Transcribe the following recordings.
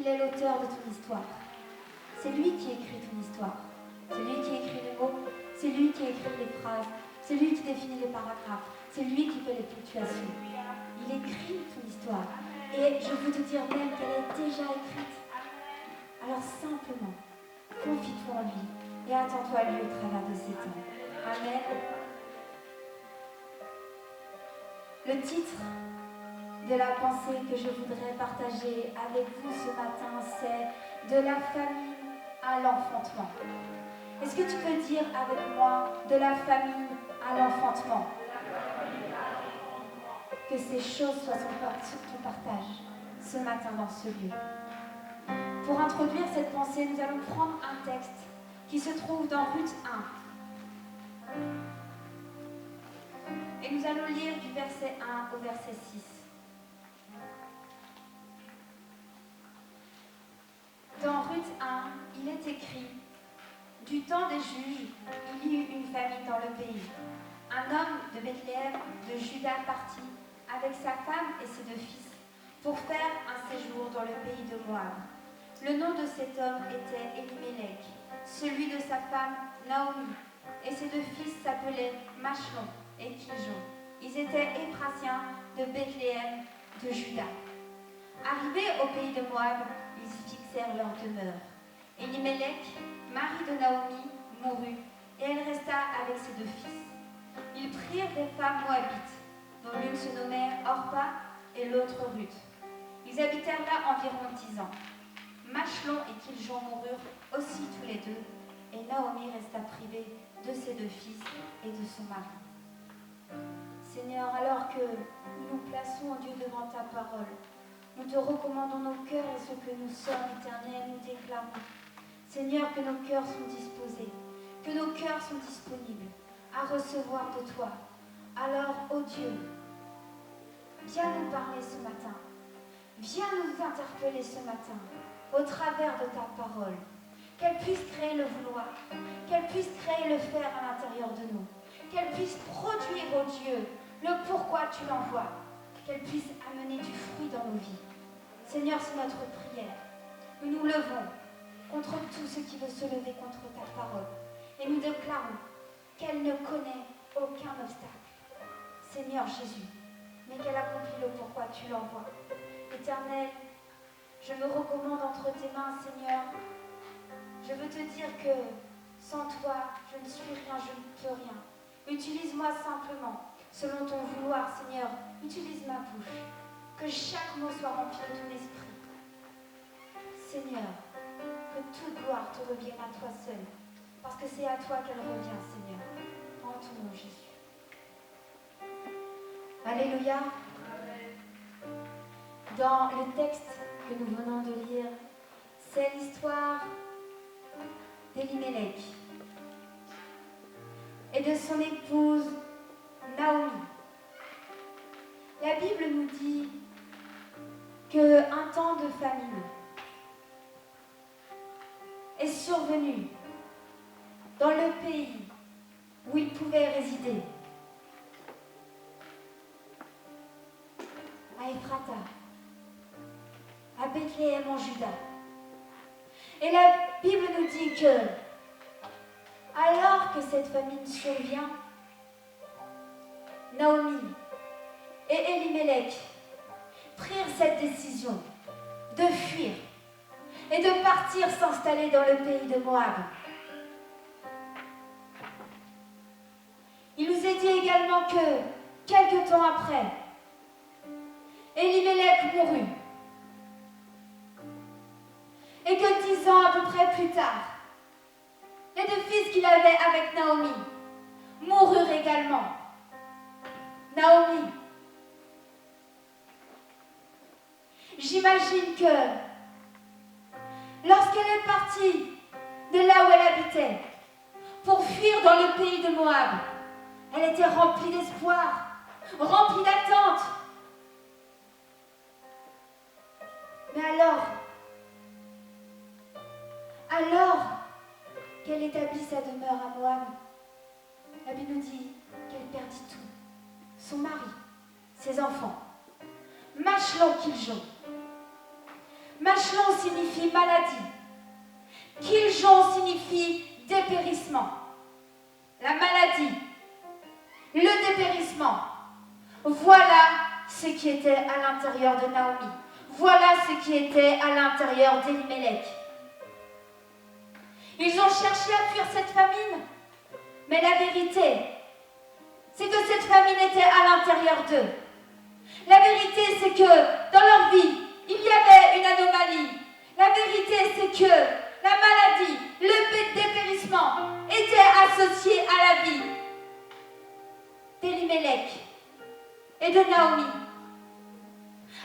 qu'il est l'auteur de ton histoire. C'est lui qui écrit ton histoire. C'est lui qui écrit les mots. C'est lui qui écrit les phrases. C'est lui qui définit les paragraphes. C'est lui qui fait les ponctuations. Il écrit ton histoire. Et je veux te dire même qu'elle est déjà écrite. Alors simplement, confie-toi en lui et attends-toi à lui au travers de ces temps. Amen. Le titre de la pensée que je voudrais partager avec vous ce matin, c'est « De la famine à l'enfantement ». Est-ce que tu peux dire avec moi « De la famine à l'enfantement ». Que ces choses soient ton partage ce matin dans ce lieu. Pour introduire cette pensée, nous allons prendre un texte qui se trouve dans Ruth 1. Et nous allons lire du verset 1 au verset 6. Dans Ruth 1, il est écrit « Du temps des juges, il y eut une famine dans le pays. Un homme de Bethléem de Juda partit avec sa femme et ses 2 fils pour faire un séjour dans le pays de Moab. Le nom de cet homme était Elimelech, celui de sa femme Naomi, et ses 2 fils s'appelaient Machlon et Kiljon. Ils étaient Éphraciens de Bethléem de Juda. Arrivés au pays de Moab, ils y fixèrent leur demeure. Elimelech, mari de Naomi, mourut, et elle resta avec ses 2 fils. Ils prirent des femmes moabites, dont l'une se nommait Orpa et l'autre Ruth. Ils habitèrent là environ 10 ans. Machlon et Kiljon moururent aussi tous les 2, et Naomi resta privée de ses 2 fils et de son mari. Seigneur, alors que nous nous plaçons, Dieu, devant ta parole, nous te recommandons nos cœurs et ce que nous sommes, Éternel, nous déclarons. Seigneur, que nos cœurs sont disposés, que nos cœurs sont disponibles à recevoir de toi. Alors, ô Dieu, viens nous parler ce matin. Viens nous interpeller ce matin au travers de ta parole. Qu'elle puisse créer le vouloir, qu'elle puisse créer le faire à l'intérieur de nous, qu'elle puisse produire, ô Dieu, le pourquoi tu l'envoies, qu'elle puisse amener du fruit dans nos vies. Seigneur, c'est notre prière. Nous nous levons contre tout ce qui veut se lever contre ta parole et nous déclarons qu'elle ne connaît aucun obstacle. Seigneur Jésus, mais qu'elle accomplit le pourquoi tu l'envoies. Éternel, je me recommande entre tes mains, Seigneur. Je veux te dire que sans toi, je ne suis rien, je ne peux rien. Utilise-moi simplement, selon ton vouloir, Seigneur. Utilise ma bouche, que chaque mot soit rempli de ton esprit. Seigneur, que toute gloire te revienne à toi seul, parce que c'est à toi qu'elle revient, Seigneur. En ton nom, Jésus. Alléluia. Dans le texte que nous venons de lire, c'est l'histoire d'Elimelech et de son épouse Naomi. La Bible nous dit qu'un temps de famine est survenu dans le pays où ils pouvaient résider, à Ephrata, à Bethléem en Juda. Et la Bible nous dit que, alors que cette famine survient, Naomi et Elimelech prirent cette décision de fuir et de partir s'installer dans le pays de Moab. Il nous est dit également que, quelque temps après, Elimelech mourut. Et que 10 ans à peu près plus tard, les 2 fils qu'il avait avec Naomi moururent également. Naomi, j'imagine que lorsqu'elle est partie de là où elle habitait pour fuir dans le pays de Moab, elle était remplie d'espoir, remplie d'attente. Mais alors qu'elle établit sa demeure à Moab, la Bible nous dit qu'elle perdit tout. Son mari, ses enfants, Machlon Kiljon. Machelon signifie maladie. Kiljon signifie dépérissement. La maladie, le dépérissement. Voilà ce qui était à l'intérieur de Naomi. Voilà ce qui était à l'intérieur d'Elimelech. Ils ont cherché à fuir cette famine, mais la vérité, c'est que cette famine était à l'intérieur d'eux. La vérité, c'est que dans leur vie, il y avait une anomalie. La vérité, c'est que la maladie, le dépérissement étaient associés à la vie d'Elimelech et de Naomi.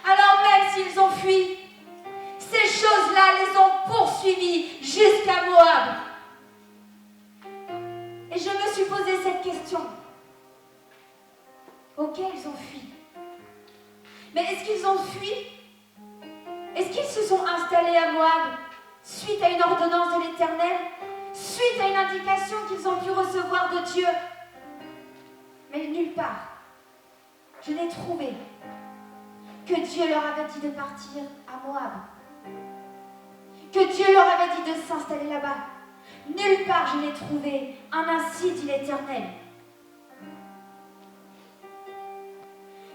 Alors même s'ils ont fui, ces choses-là les ont poursuivis jusqu'à Moab. Et je me suis posé cette question. Ok, ils ont fui. Mais est-ce qu'ils ont fui? Est-ce qu'ils se sont installés à Moab suite à une ordonnance de l'Éternel? Suite à une indication qu'ils ont pu recevoir de Dieu? Mais nulle part, je n'ai trouvé que Dieu leur avait dit de partir à Moab. Que Dieu leur avait dit de s'installer là-bas. Nulle part je n'ai trouvé un ainsi dit l'Éternel.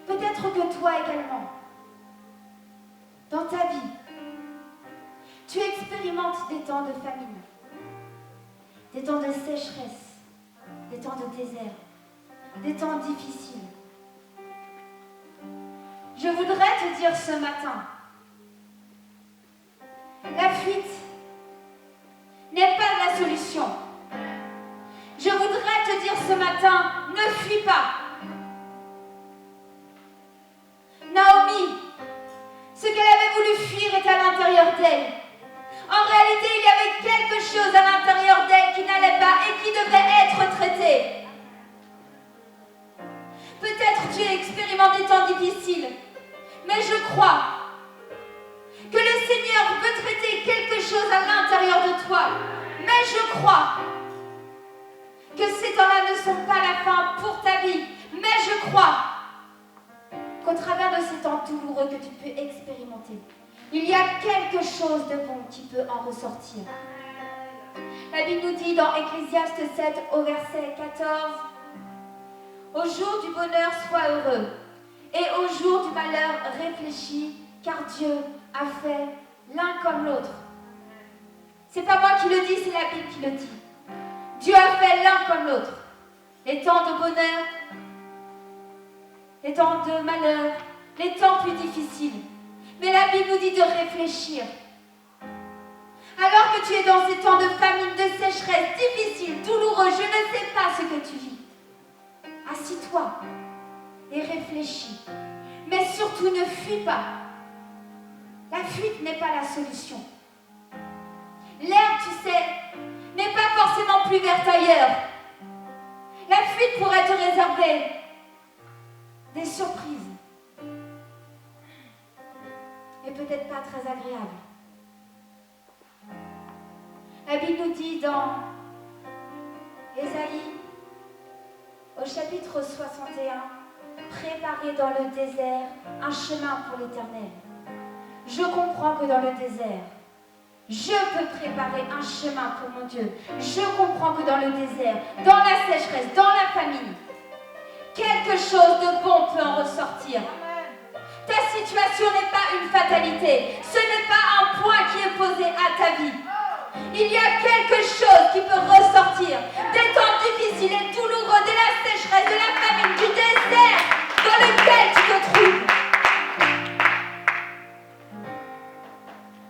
Peut-être que toi également, dans ta vie, tu expérimentes des temps de famine, des temps de sécheresse, des temps de désert, des temps difficiles. Je voudrais te dire ce matin, la fuite n'est pas la solution. Je voudrais te dire ce matin, ne fuis pas. Naomi, ce qu'elle avait voulu fuir est à l'intérieur d'elle. En réalité, il y avait quelque chose à l'intérieur d'elle qui n'allait pas et qui devait être traité. Peut-être tu expérimentes des temps difficiles, mais je crois que le Seigneur veut traiter quelque chose à l'intérieur de toi. Mais je crois que ces temps-là ne sont pas la fin pour ta vie. Mais je crois qu'au travers de ces temps douloureux que tu peux expérimenter, il y a quelque chose de bon qui peut en ressortir. La Bible nous dit dans Ecclésiaste 7 au verset 14, « Au jour du bonheur, sois heureux, et au jour du malheur, réfléchis, car Dieu a fait l'un comme l'autre. » C'est pas moi qui le dis, c'est la Bible qui le dit. Dieu a fait l'un comme l'autre. Les temps de bonheur, les temps de malheur, les temps plus difficiles. Mais la Bible nous dit de réfléchir. Alors que tu es dans ces temps de famine, de sécheresse, difficiles, douloureux, je ne sais pas ce que tu vis. Assis-toi et réfléchis. Mais surtout ne fuis pas. La fuite n'est pas la solution. L'herbe, tu sais, n'est pas forcément plus verte ailleurs. La fuite pourrait te réserver des surprises. Et peut-être pas très agréables. La Bible nous dit dans Ésaïe, au chapitre 61, « Préparez dans le désert un chemin pour l'Éternel. » Je comprends que dans le désert, je peux préparer un chemin pour mon Dieu. Je comprends que dans le désert, dans la sécheresse, dans la famine, quelque chose de bon peut en ressortir. Ta situation n'est pas une fatalité. Ce n'est pas un point qui est posé à ta vie. Il y a quelque chose qui peut ressortir des temps difficiles et douloureux, de la sécheresse, de la famine, du désert dans lequel tu te trouves.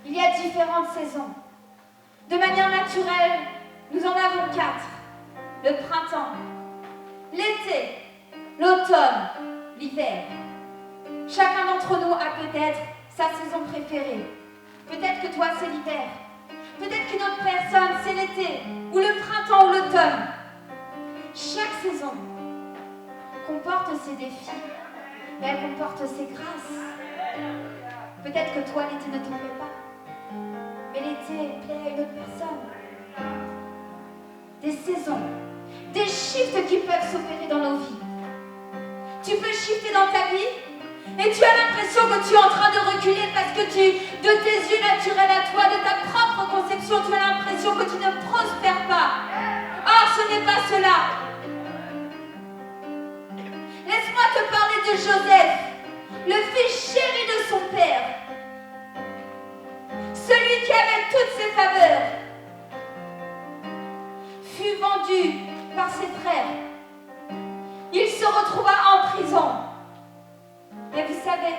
Il y a différentes saisons. De manière naturelle, nous en avons 4. Le printemps, l'été, l'automne, l'hiver. Chacun d'entre nous a peut-être sa saison préférée. Peut-être que toi, c'est l'hiver. Peut-être qu'une autre personne, c'est l'été, ou le printemps, ou l'automne. Chaque saison comporte ses défis, mais elle comporte ses grâces. Peut-être que toi, l'été ne te plaît pas. Mais l'été plaît à une autre personne. Des saisons, des shifts qui peuvent s'opérer dans nos vies. Tu peux shifter dans ta vie, Et tu as l'impression que tu es en train de reculer parce que de tes yeux naturels à toi, de ta propre conception, tu as l'impression que tu ne prospères pas. Or, ce n'est pas cela. Laisse-moi te parler de Joseph, le fils chéri de son père. Celui qui avait toutes ses faveurs fut vendu par ses frères. Il se retrouva en prison. Et vous savez,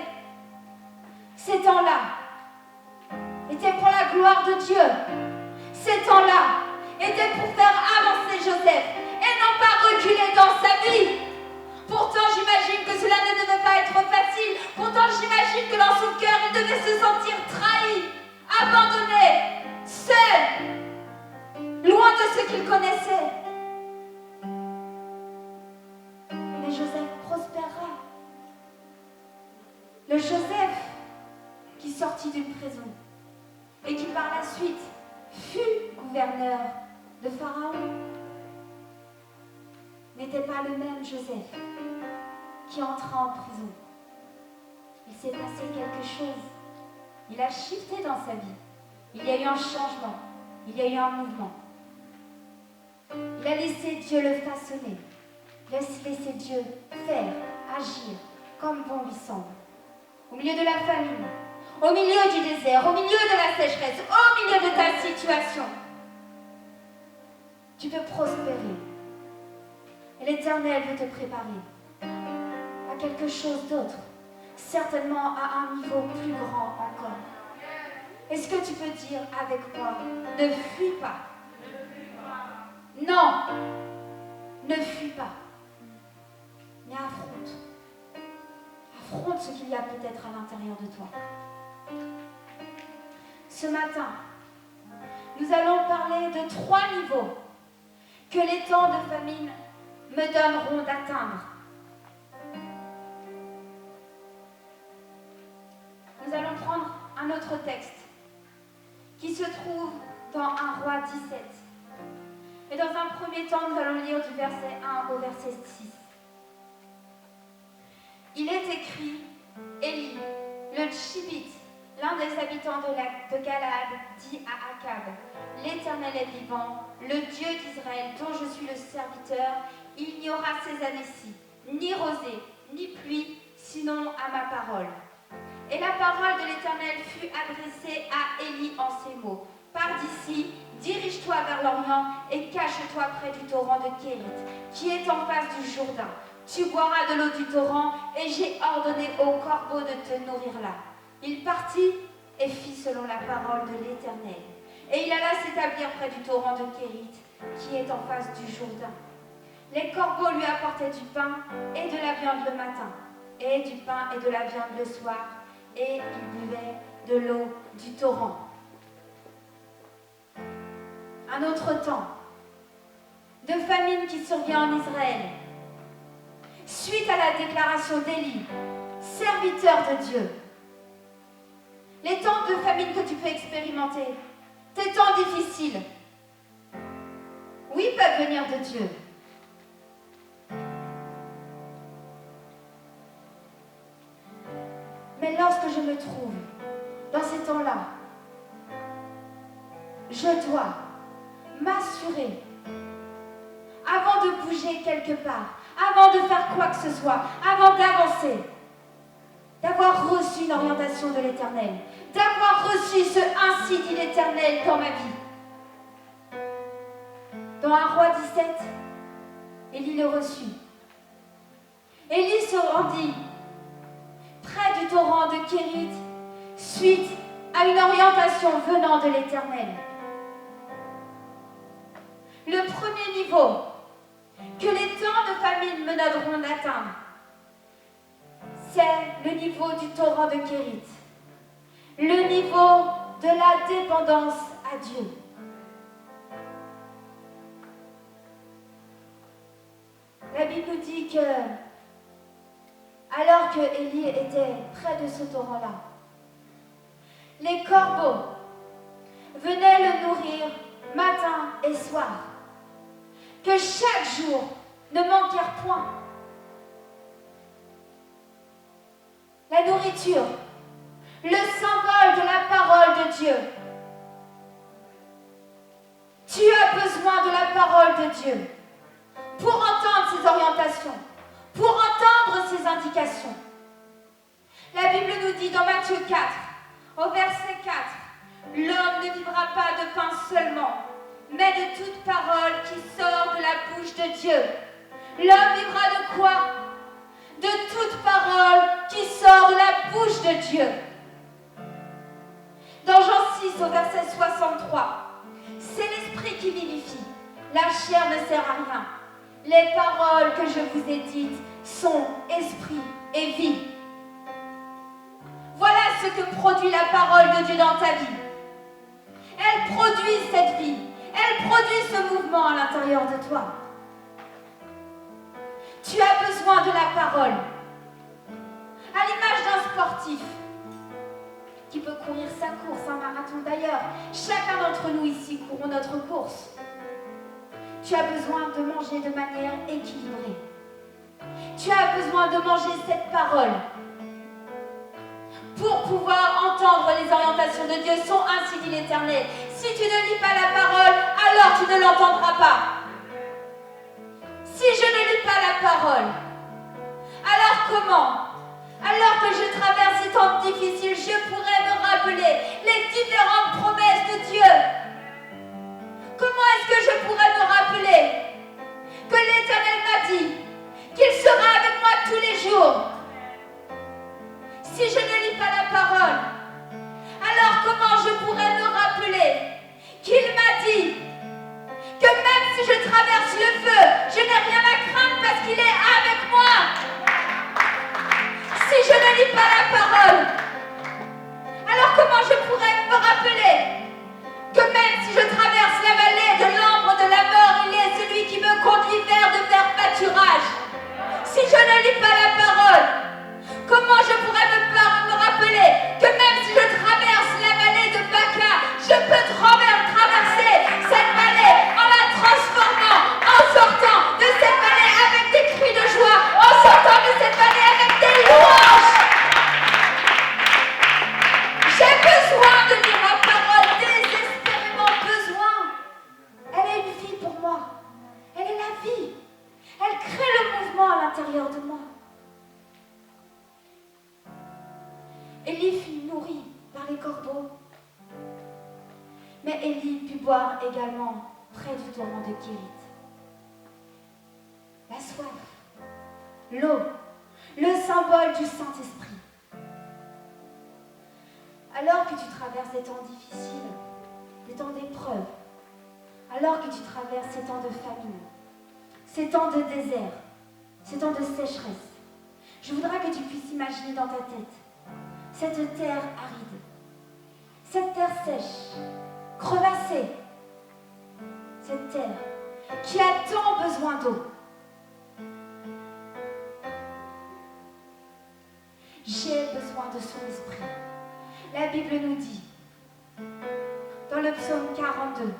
ces temps-là étaient pour la gloire de Dieu. Ces temps-là étaient pour faire avancer Joseph et non pas reculer dans sa vie. Pourtant, j'imagine que cela ne devait pas être facile. Pourtant, j'imagine que dans son cœur, il devait se sentir trahi, abandonné, seul, loin de ce qu'il connaissait. Mais Joseph prospérera. Le Joseph qui sortit d'une prison et qui par la suite fut gouverneur de Pharaon n'était pas le même Joseph qui entra en prison. Il s'est passé quelque chose. Il a shifté dans sa vie. Il y a eu un changement. Il y a eu un mouvement. Il a laissé Dieu le façonner. Il a laissé Dieu faire, agir comme bon lui semble. Au milieu de la famine, au milieu du désert, au milieu de la sécheresse, au milieu de ta situation, tu peux prospérer. Et l'Éternel veut te préparer à quelque chose d'autre, certainement à un niveau plus grand encore. Est-ce que tu peux dire avec moi, ne fuis pas? Non, ne fuis pas, mais affronte. Affronte ce qu'il y a peut-être à l'intérieur de toi. Ce matin, nous allons parler de 3 niveaux que les temps de famine me donneront d'atteindre. Nous allons prendre un autre texte qui se trouve dans 1 Roi 17. Et dans un premier temps, nous allons lire du verset 1 au verset 6. Il est écrit, Élie, le Tchibite, l'un des habitants de Galaad, dit à Akab, l'Éternel est vivant, le Dieu d'Israël, dont je suis le serviteur, il n'y aura ces années-ci, ni rosée, ni pluie, sinon à ma parole. Et la parole de l'Éternel fut adressée à Élie en ces mots. Pars d'ici, dirige-toi vers l'Orient et cache-toi près du torrent de Kérit, qui est en face du Jourdain. Tu boiras de l'eau du torrent, et j'ai ordonné aux corbeaux de te nourrir là. Il partit et fit selon la parole de l'Éternel. Et il alla s'établir près du torrent de Kérit, qui est en face du Jourdain. Les corbeaux lui apportaient du pain et de la viande le matin, et du pain et de la viande le soir, et il buvait de l'eau du torrent. Un autre temps de famine qui survient en Israël, suite à la déclaration d'Élie, serviteur de Dieu. Les temps de famine que tu peux expérimenter, tes temps difficiles, oui, peuvent venir de Dieu. Mais lorsque je me trouve dans ces temps-là, je dois m'assurer, avant de bouger quelque part, avant de faire quoi que ce soit, avant d'avancer, d'avoir reçu une orientation de l'Éternel, d'avoir reçu ce ainsi dit l'Éternel dans ma vie. Dans 1 Roi 17, Élie le reçut. Élie se rendit près du torrent de Kérit, suite à une orientation venant de l'Éternel. Le premier niveau que les temps de famine me donneront d'atteindre, c'est le niveau du torrent de Kérit, le niveau de la dépendance à Dieu. La Bible nous dit que, alors que Élie était près de ce torrent-là, les corbeaux venaient le nourrir matin et soir, que chaque jour ne manquèrent point. la nourriture, le symbole de la parole de Dieu. Tu as besoin de la parole de Dieu pour entendre ses orientations, pour entendre ses indications. La Bible nous dit dans Matthieu 4, au verset 4, « L'homme ne vivra pas de pain seulement, mais de toute parole qui sort de la bouche de Dieu. » L'homme vivra de quoi? De toute parole qui sort de la bouche de Dieu. Dans Jean 6, au verset 63, « C'est l'esprit qui vivifie, la chair ne sert à rien. Les paroles que je vous ai dites sont esprit et vie. » Voilà ce que produit la parole de Dieu dans ta vie. Elle produit cette vie. Elle produit ce mouvement à l'intérieur de toi. Tu as besoin de la parole. À l'image d'un sportif qui peut courir sa course, un marathon d'ailleurs. Chacun d'entre nous ici courons notre course. Tu as besoin de manger de manière équilibrée. Tu as besoin de manger cette parole pour pouvoir entendre les orientations de Dieu. Sont ainsi dit l'Éternel. Si tu ne lis pas la parole, alors tu ne l'entendras pas. Si je ne lis pas la parole, alors comment? Alors que je traverse ces temps difficiles, je pourrais me rappeler les différentes promesses de Dieu. Comment est-ce que je pourrais me rappeler que l'Éternel m'a dit qu'il sera avec moi tous les jours? Si je ne lis pas la parole, alors comment je pourrais me rappeler qu'il m'a dit que même si je traverse le feu, je n'ai rien à craindre parce qu'il est avec moi? Si je ne lis pas la parole, alors comment je pourrais me rappeler que même si je traverse la vallée de l'ombre de la mort, il est celui qui me conduit vers de verts pâturages? Si je ne lis pas la parole, comment je pourrais me rappeler que même si je traverse la vallée de Baca, je peux traverser cette vallée en la transformant, en sortant de cette vallée avec des cris de joie, en sortant de cette vallée avec des louanges? J'ai besoin de lire la parole, désespérément besoin. Elle est une vie pour moi. Elle est la vie. Elle crée le mouvement à l'intérieur de moi. Élie fut nourri par les corbeaux. Mais Élie put boire également près du torrent de Kérit. La soif, l'eau, le symbole du Saint-Esprit. Alors que tu traverses des temps difficiles, des temps d'épreuve, alors que tu traverses ces temps de famine, ces temps de désert, ces temps de sécheresse, je voudrais que tu puisses imaginer dans ta tête cette terre aride, cette terre sèche, crevassée, cette terre qui a tant besoin d'eau. J'ai besoin de son esprit. La Bible nous dit, dans le psaume 42,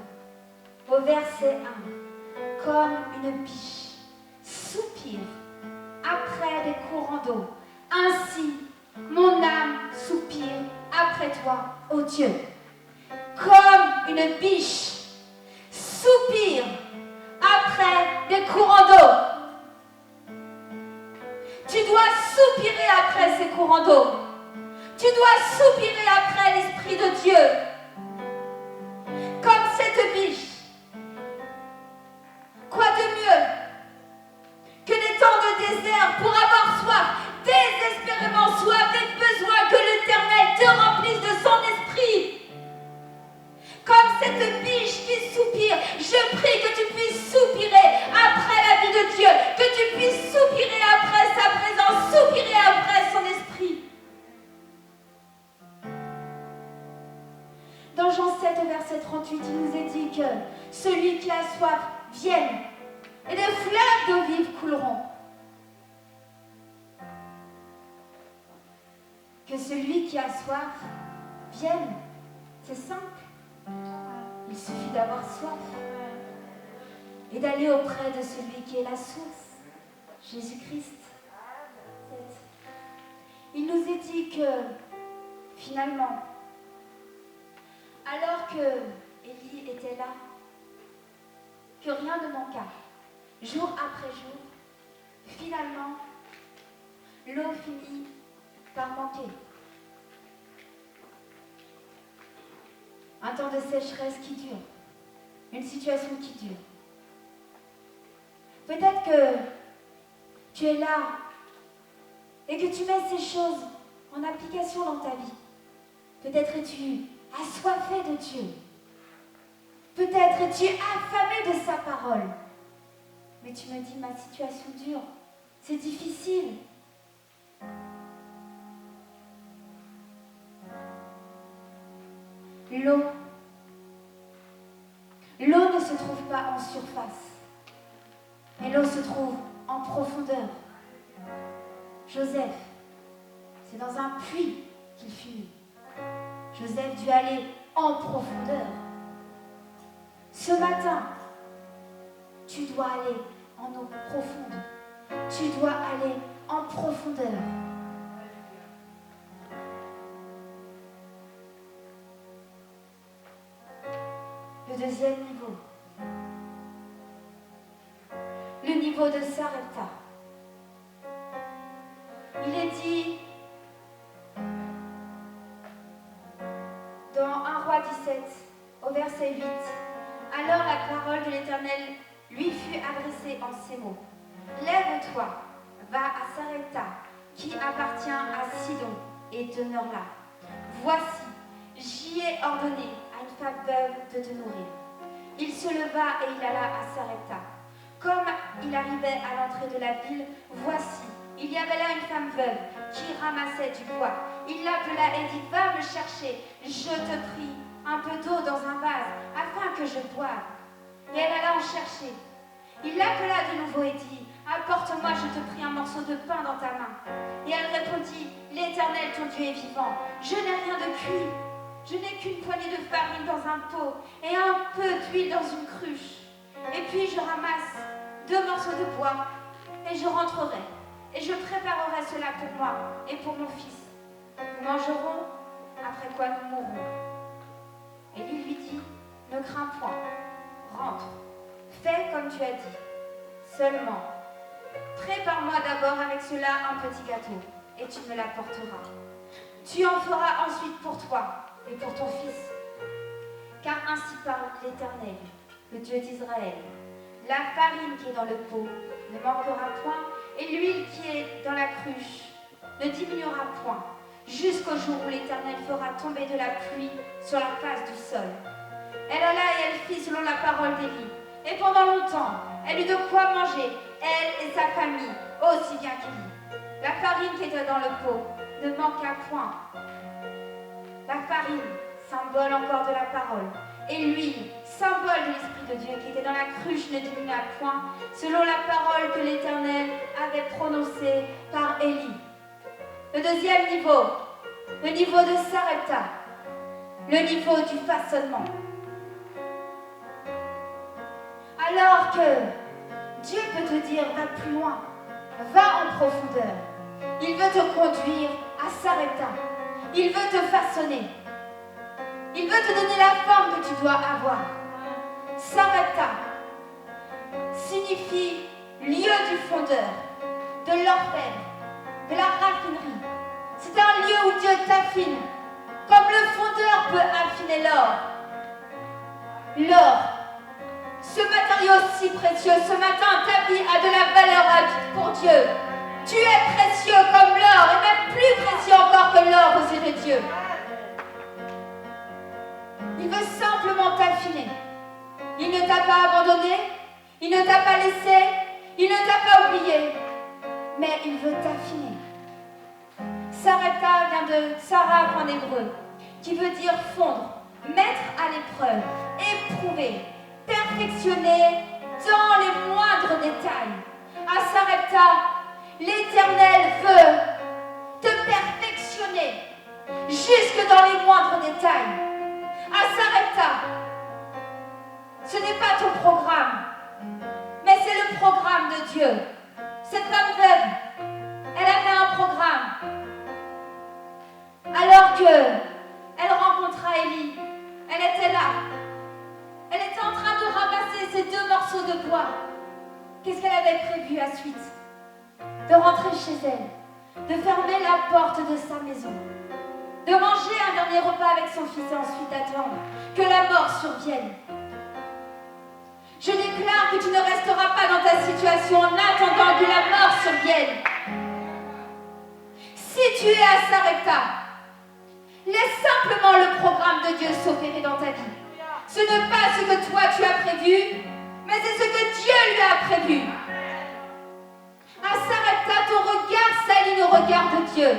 au verset 1, comme une biche soupire après des courants d'eau, ainsi mon âme soupire après toi, ô Dieu. Comme une biche soupire après des courants d'eau. Tu dois soupirer après ces courants d'eau. Tu dois soupirer après l'Esprit de Dieu. Comme cette biche. Quoi de mieux que des temps de désert pour avoir soif, désespérément soif et besoin que l'Éternel te remplisse de son esprit. Comme cette biche qui soupire, je prie que tu puisses soupirer après la vie de Dieu, que tu puisses soupirer après sa présence, soupirer après son esprit. Dans Jean 7, verset 38, il nous est dit que celui qui a soif vienne et des fleuves d'eau vive couleront. Que celui qui a soif vienne, c'est simple. Il suffit d'avoir soif et d'aller auprès de celui qui est la source, Jésus-Christ. il nous est dit que, finalement, alors que Élie était là, que rien ne manqua, jour après jour, finalement, l'eau finit par manquer. Un temps de sécheresse qui dure, une situation qui dure. Peut-être que tu es là et que tu mets ces choses en application dans ta vie. Peut-être es-tu assoiffé de Dieu. Peut-être es-tu affamé de sa parole. Mais tu me dis, ma situation dure, c'est difficile. L'eau ne se trouve pas en surface, mais l'eau se trouve en profondeur. Joseph, c'est dans un puits qu'il fut mis. Joseph dut aller en profondeur. Ce matin, tu dois aller en eau profonde. Tu dois aller en profondeur. Le deuxième niveau. Le niveau de Sarepta. Il est dit dans 1 Roi 17, au verset 8, « Alors la parole de l'Éternel lui fut adressée en ces mots. Lève-toi, va à Sarepta, qui appartient à Sidon, et demeure là. Voici, j'y ai ordonné à une femme veuve de te nourrir. Il se leva et il alla à Sarepta. Comme il arrivait à l'entrée de la ville, voici, il y avait là une femme veuve qui ramassait du bois. Il l'appela et dit, va me chercher, je te prie, un peu d'eau dans un vase, afin que je boive. Et elle alla en chercher. Il l'appela de nouveau et dit, apporte-moi, je te prie, un morceau de pain dans ta main. Et elle répondit, l'Éternel, ton Dieu est vivant, je n'ai rien de cuit. Je n'ai qu'une poignée de farine dans un pot et un peu d'huile dans une cruche. Et puis je ramasse 2 morceaux de bois et je rentrerai. Et je préparerai cela pour moi et pour mon fils. Nous mangerons, après quoi nous mourrons. Et il lui dit, ne crains point, rentre, fais comme tu as dit. Seulement, prépare-moi d'abord avec cela un petit gâteau et tu me l'apporteras. Tu en feras ensuite pour toi et pour ton fils. Car ainsi parle l'Éternel, le Dieu d'Israël. La farine qui est dans le pot ne manquera point, et l'huile qui est dans la cruche ne diminuera point, jusqu'au jour où l'Éternel fera tomber de la pluie sur la face du sol. Elle alla et elle fit selon la parole d'Élie. Et pendant longtemps, elle eut de quoi manger, elle et sa famille, aussi bien qu'Élie. La farine qui était dans le pot ne manqua point. La farine, symbole encore de la parole, et l'huile, symbole de l'Esprit de Dieu qui était dans la cruche, ne diminua point, selon la parole que l'Éternel avait prononcée par Élie. Le deuxième niveau, le niveau de Sarepta, le niveau du façonnement. Alors que Dieu peut te dire, va plus loin, va en profondeur. Il veut te conduire à Sarepta. Il veut te façonner. Il veut te donner la forme que tu dois avoir. Sarepta signifie lieu du fondeur, de l'orfèvre, de la raffinerie. C'est un lieu où Dieu t'affine, comme le fondeur peut affiner l'or. L'or, ce matériau si précieux, ce matin, ta vie a de la valeur pour Dieu. Tu es précieux comme l'or, et même plus précieux encore que l'or aux yeux de Dieu. Il veut simplement t'affiner. Il ne t'a pas abandonné, il ne t'a pas laissé, il ne t'a pas oublié, mais il veut t'affiner. Sarepta vient de Sarah en hébreu, qui veut dire fondre, mettre à l'épreuve, éprouver, perfectionner dans les moindres détails. À Sarepta, l'Éternel veut te perfectionner jusque dans les moindres détails. À Sarepta, ce n'est pas ton programme, mais c'est le programme de Dieu. Cette femme veuve, elle avait un programme. morceau de bois, qu'est-ce qu'elle avait prévu ensuite? De rentrer chez elle, de fermer la porte de sa maison, de manger un dernier repas avec son fils et ensuite attendre que la mort survienne. Je déclare que tu ne resteras pas dans ta situation en attendant que la mort survienne. Si tu es à Sarepta, laisse simplement le programme de Dieu s'opérer dans ta vie. Ce n'est pas ce que toi tu as prévu, mais c'est ce que Dieu lui a prévu. À Sarepta, ton regard s'aligne au regard de Dieu.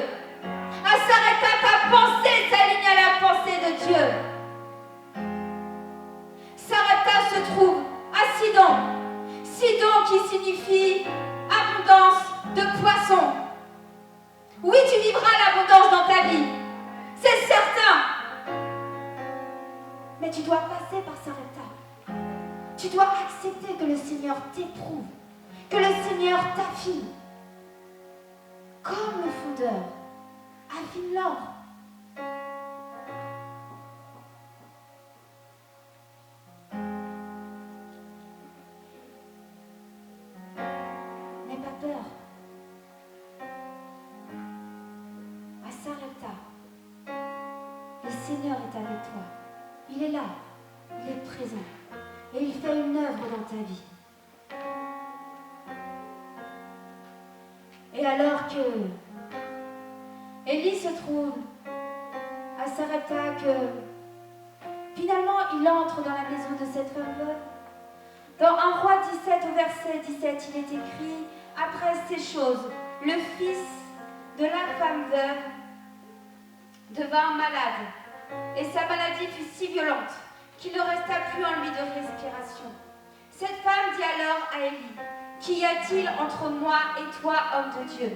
À Sarepta, ta pensée s'aligne à la pensée de Dieu. Sarepta se trouve à Sidon. Sidon qui signifie abondance de poissons. Oui, tu vivras l'abondance dans ta vie. C'est certain. Mais tu dois passer par Sarepta. Tu dois accepter que le Seigneur t'éprouve, que le Seigneur t'affine. Comme le fondeur affine l'or. N'aie pas peur. À Sarepta, le Seigneur est avec toi. Il est là, il est présent et il fait une œuvre dans ta vie. Et alors que Élie se trouve à Sarepta, que finalement il entre dans la maison de cette femme veuve. Dans 1 Roi 17 au verset 17, il est écrit: après ces choses, le fils de la femme veuve devint malade, et sa maladie fut si violente qu'il ne resta plus en lui de respiration. Cette femme dit alors à Élie: qu'y a-t-il entre moi et toi, homme de Dieu?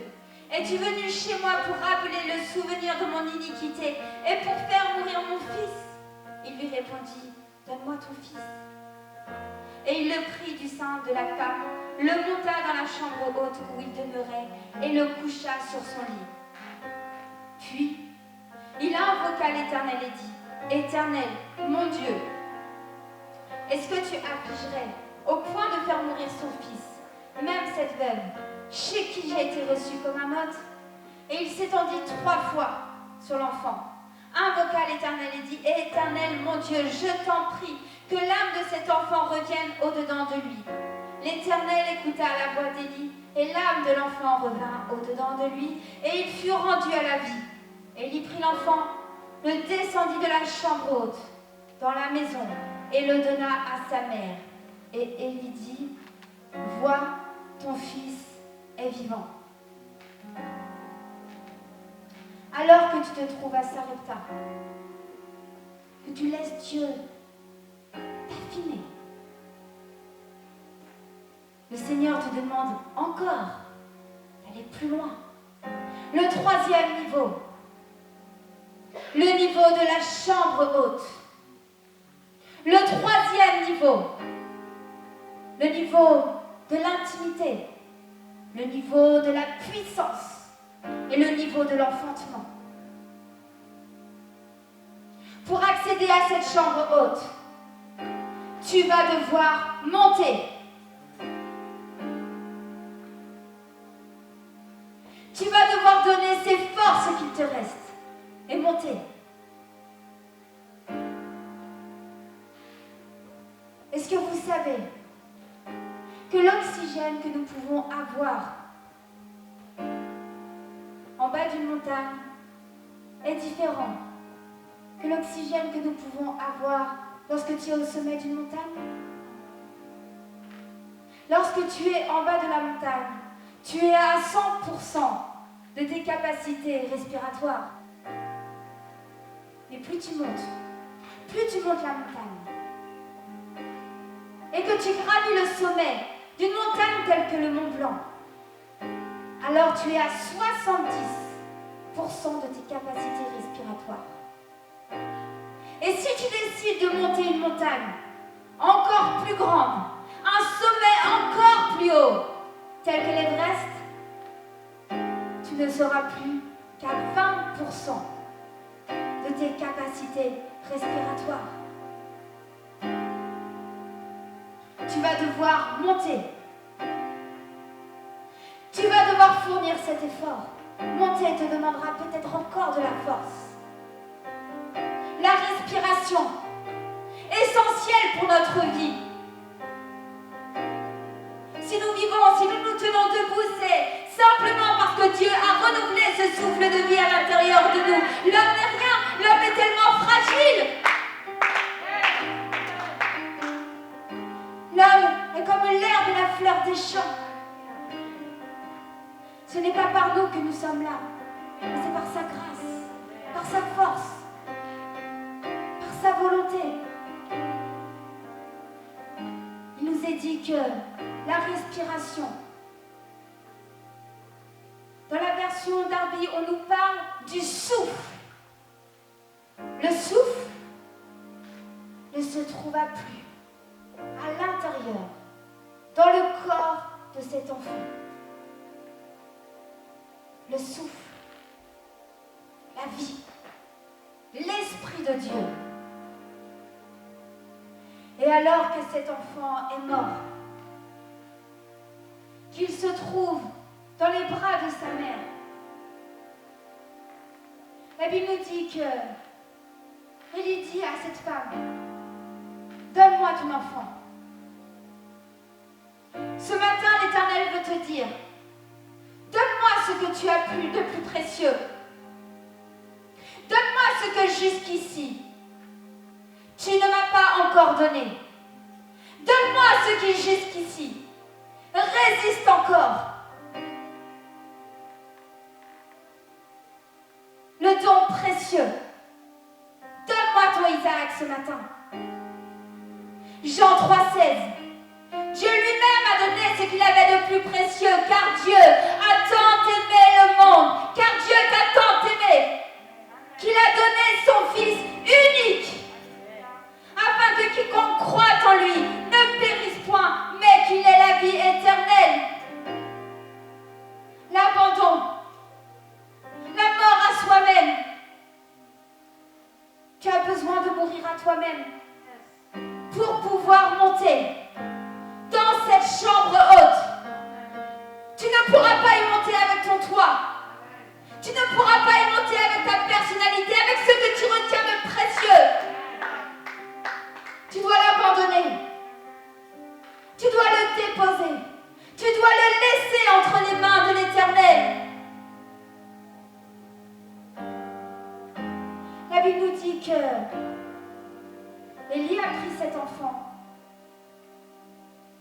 Es-tu venu chez moi pour rappeler le souvenir de mon iniquité et pour faire mourir mon fils? Il lui répondit: donne-moi ton fils. Et il le prit du sein de la femme, le monta dans la chambre haute où il demeurait et le coucha sur son lit. Puis, il invoqua l'Éternel et dit: Éternel, mon Dieu, est-ce que tu affligerais au point de faire mourir son fils, même cette veuve, chez qui j'ai été reçu comme un hôte? Et il s'étendit 3 fois sur l'enfant, invoqua l'Éternel et dit: Éternel, mon Dieu, je t'en prie, que l'âme de cet enfant revienne au-dedans de lui. L'Éternel écouta la voix d'Élie, et l'âme de l'enfant revint au-dedans de lui, et il fut rendu à la vie. Élie prit l'enfant, le descendit de la chambre haute, dans la maison, et le donna à sa mère. Et Élie dit: vois, ton fils est vivant. Alors que tu te trouves à Sarepta, que tu laisses Dieu t'affiner, le Seigneur te demande encore d'aller plus loin. Le 3e niveau, le niveau de la chambre haute. Le 3e niveau, le niveau de l'intimité, le niveau de la puissance et le niveau de l'enfantement. Pour accéder à cette chambre haute, tu vas devoir monter. Tu vas devoir donner ces forces qu'il te reste et monter. Est-ce que vous savez que l'oxygène que nous pouvons avoir en bas d'une montagne est différent que l'oxygène que nous pouvons avoir lorsque tu es au sommet d'une montagne? Lorsque tu es en bas de la montagne, tu es à 100% de tes capacités respiratoires. Mais plus tu montes la montagne, et que tu gravis le sommet d'une montagne telle que le Mont Blanc, alors tu es à 70% de tes capacités respiratoires. Et si tu décides de monter une montagne encore plus grande, un sommet encore plus haut, tel que l'Everest, tu ne seras plus qu'à 20% de tes capacités respiratoires. tu vas devoir monter. Tu vas devoir fournir cet effort. Monter te demandera peut-être encore de la force. La respiration, essentielle pour notre vie. Si nous vivons, si nous nous tenons debout, c'est simplement parce que Dieu a renouvelé ce souffle de vie à l'intérieur de nous. L'homme n'est rien, l'homme est tellement fragile. L'homme est comme l'herbe et la fleur des champs. Ce n'est pas par nous que nous sommes là, mais c'est par sa grâce, par sa force, par sa volonté. Il nous est dit que la respiration, dans la version Darby, on nous parle du souffle. Le souffle ne se trouva plus à l'intérieur, dans le corps de cet enfant. Le souffle, la vie, l'Esprit de Dieu. Et alors que cet enfant est mort, qu'il se trouve dans les bras de sa mère, la Bible nous dit que Élie dit à cette femme, donne-moi ton enfant. Ce matin, l'Éternel veut te dire, donne-moi ce que tu as de plus précieux. Donne-moi ce que jusqu'ici, tu ne m'as pas encore donné. Donne-moi ce qui jusqu'ici résiste encore. Le don précieux. Donne-moi ton Isaac ce matin. Jean 3,16. Dieu lui-même a donné ce qu'il avait de plus précieux, car Dieu a tant aimé le monde, car Dieu t'a tant aimé, qu'il a donné son Fils unique, afin que quiconque croit en lui ne périsse point, mais qu'il ait la vie éternelle. L'abandon, la mort à soi-même. Tu as besoin de mourir à toi-même pour pouvoir monter dans cette chambre haute. Tu ne pourras pas y monter avec ton toit. Tu ne pourras pas y monter avec ta personnalité, avec ce que tu retiens de précieux. Tu dois l'abandonner. Tu dois le déposer. Tu dois le laisser entre les mains de l'Éternel. La Bible nous dit que Élie a pris cet enfant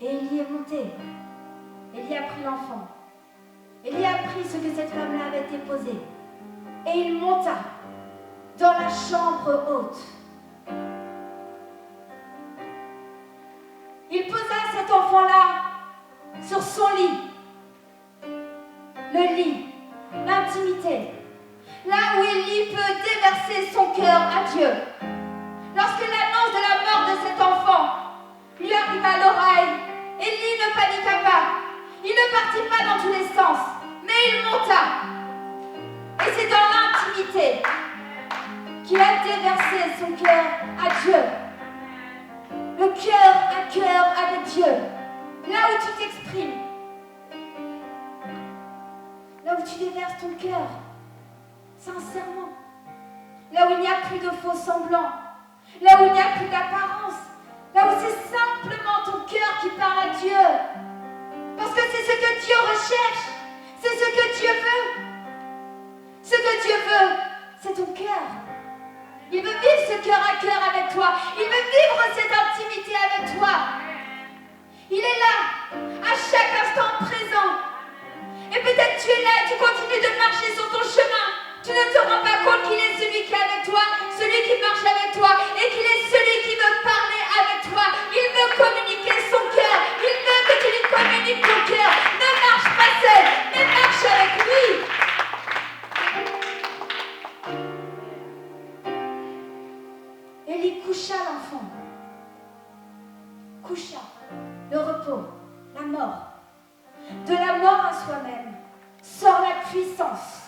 et Élie est monté. Élie a pris l'enfant. Élie a pris ce que cette femme-là avait déposé et il monta dans la chambre haute. Il posa cet enfant-là sur son lit, le lit, l'intimité, là où Élie peut déverser son cœur à Dieu. Lorsque l'annonce de la mort de cet enfant lui arriva à l'oreille, Élie ne paniqua pas. Il ne partit pas dans tous les sens, mais il monta. Et c'est dans l'intimité qu'il a déversé son cœur à Dieu. Le cœur à cœur avec Dieu. Là où tu t'exprimes. Là où tu déverses ton cœur. Sincèrement. Là où il n'y a plus de faux semblants. Là où il n'y a plus d'apparence. Là où c'est simplement ton cœur qui parle à Dieu. Parce que c'est ce que Dieu recherche. C'est ce que Dieu veut. Ce que Dieu veut, c'est ton cœur. Il veut vivre ce cœur à cœur avec toi. Il veut vivre cette intimité avec toi. Il est là, à chaque instant présent. Et peut-être tu es là et tu continues de marcher sur ton chemin. Tu ne te rends pas compte qu'il est celui qui est avec toi, celui qui marche avec toi, et qu'il est celui qui veut parler avec toi. Il veut communiquer son cœur. Il veut que tu lui communiques ton cœur. Ne marche pas seul, mais marche avec lui. Élie coucha l'enfant. Coucha. Le repos, la mort. De la mort à soi-même sort la puissance.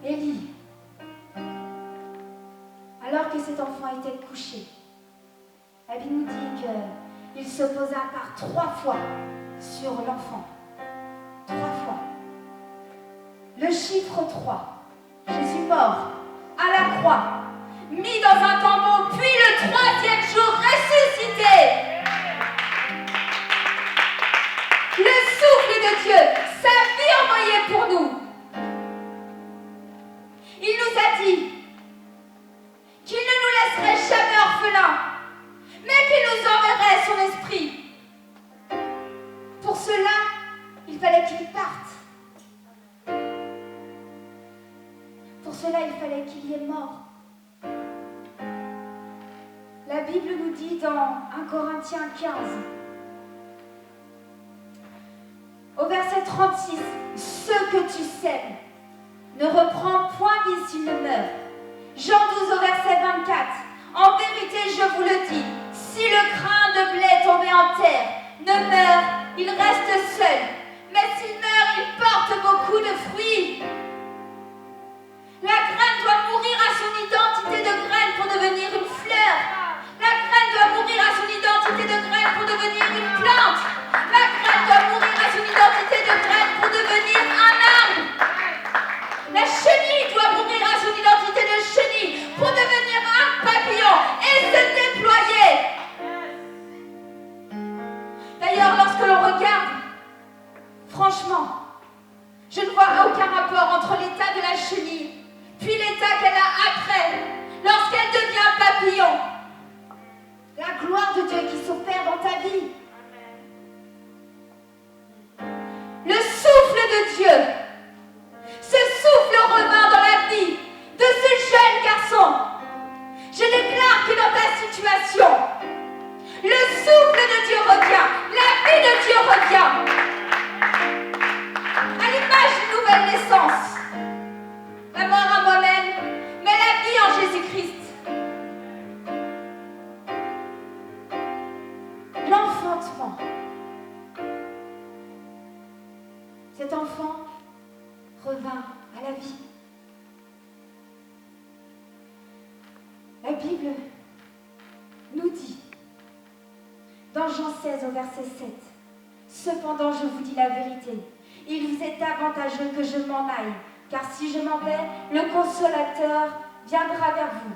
Élie, alors que cet enfant était couché, la Bible nous dit qu'il se posa par 3 fois sur l'enfant. 3 fois. Le chiffre 3. Jésus mort à la croix, mis dans un tombeau, puis le 3e jour ressuscité. Le souffle de Dieu, sa vie envoyée pour nous. Il nous a dit qu'il ne nous laisserait jamais orphelins, mais qu'il nous enverrait son esprit. Pour cela, il fallait qu'il parte. Pour cela, il fallait qu'il y ait mort. La Bible nous dit dans 1 Corinthiens 15, au verset 36, « Ce que tu sèmes ne reprend point vie s'il ne meurt. » Jean 12 au verset 24, « En vérité, je vous le dis, si le grain de blé tombé en terre ne meurt, il reste seul. Mais s'il meurt, il porte beaucoup de fruits. » La graine doit mourir à son identité de graine pour devenir une fleur. La graine doit mourir à son identité de graine pour devenir une plante. La graine doit mourir à son identité de graine pour devenir un arbre. La chenille doit mourir à son identité de chenille pour devenir un papillon et se déployer. D'ailleurs, lorsque l'on regarde, franchement, je ne vois aucun rapport entre l'état de la chenille puis l'état qu'elle a après, lorsqu'elle devient papillon. La gloire de Dieu qui s'opère dans ta vie. Le souffle de Dieu. Ce souffle revint dans la vie de ce jeune garçon. Je déclare que dans ta situation, le souffle de Dieu revient, la vie de Dieu revient. À l'image d'une nouvelle naissance. La mort à moi-même, mais la vie en Jésus-Christ. L'enfantement. Cet enfant revint à la vie. La Bible nous dit, dans Jean 16 au verset 7, « Cependant, je vous dis la vérité, il vous est avantageux que je m'en aille, car si je m'en vais, le Consolateur viendra vers vous. »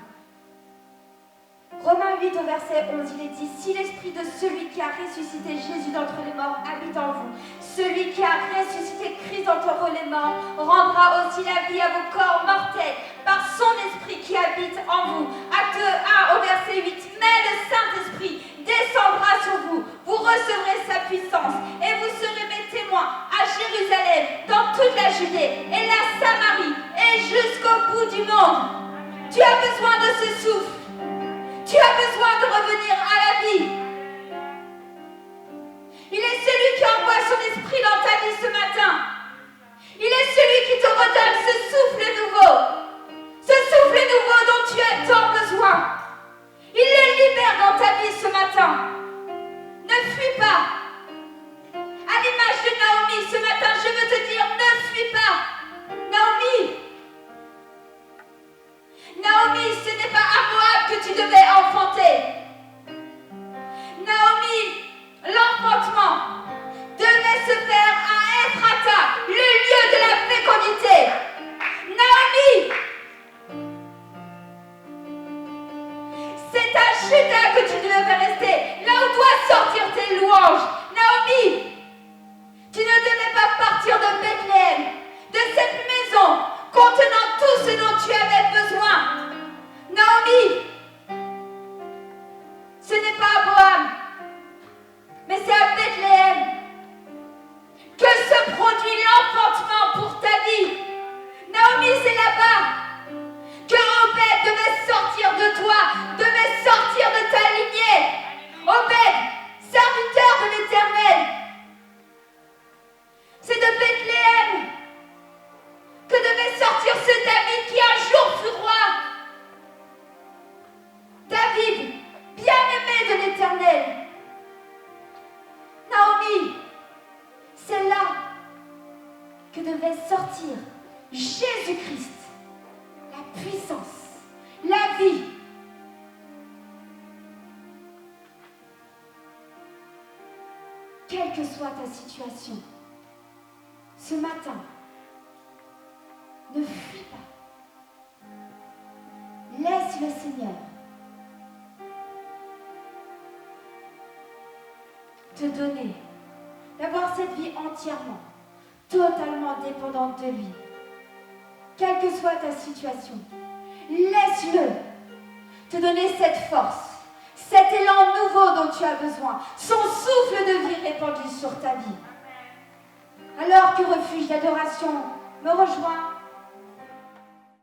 Romains 8 au verset 11, il est dit, « Si l'esprit de celui qui a ressuscité Jésus d'entre les morts habite en vous, celui qui a ressuscité Christ d'entre les morts rendra aussi la vie à vos corps mortels par son esprit qui habite en vous. » Acte 1 au verset 8, « Mais le Saint-Esprit descendra sur vous, vous recevrez sa puissance et vous serez mes témoins à Jérusalem, dans toute la Judée et la Samarie et jusqu'au bout du monde. » Tu as besoin de ce souffle. Tu as besoin de revenir à la vie. Il est celui qui envoie son esprit dans ta vie ce matin. Il est celui qui te redonne ce souffle nouveau. Ce souffle nouveau dont tu as tant besoin. Il le libère dans ta vie ce matin. Ne fuis pas. À l'image de Naomi, ce matin, je veux te dire, ne fuis pas. Naomi, ce n'est pas à Moab que tu devais enfanter. Naomi, l'enfantement devait se faire à Ephrata, le lieu de la fécondité. Naomi, c'est à Juda que tu devais rester, là où doivent sortir tes louanges. Naomi, tu ne devais pas partir de Bethléem, de cette maison contenant tout ce dont tu avais besoin. Naomi, ce n'est pas Abraham, mais c'est à Bethléem que se produit l'enfantement pour ta vie. Naomi, c'est là-bas que Obed devait sortir de toi, devait sortir de ta lignée. Obed, serviteur de l'Éternel. C'est de Bethléem que devait sortir ce David qui un jour fut roi. que soit ta situation, ce matin, ne fuis pas. Laisse le Seigneur te donner, d'avoir cette vie entièrement, totalement dépendante de lui. Quelle que soit ta situation, laisse-le te donner cette force, cet élan nouveau dont tu as besoin, son souffle de vie répandu sur ta vie. Alors que Refuge d'adoration me rejoint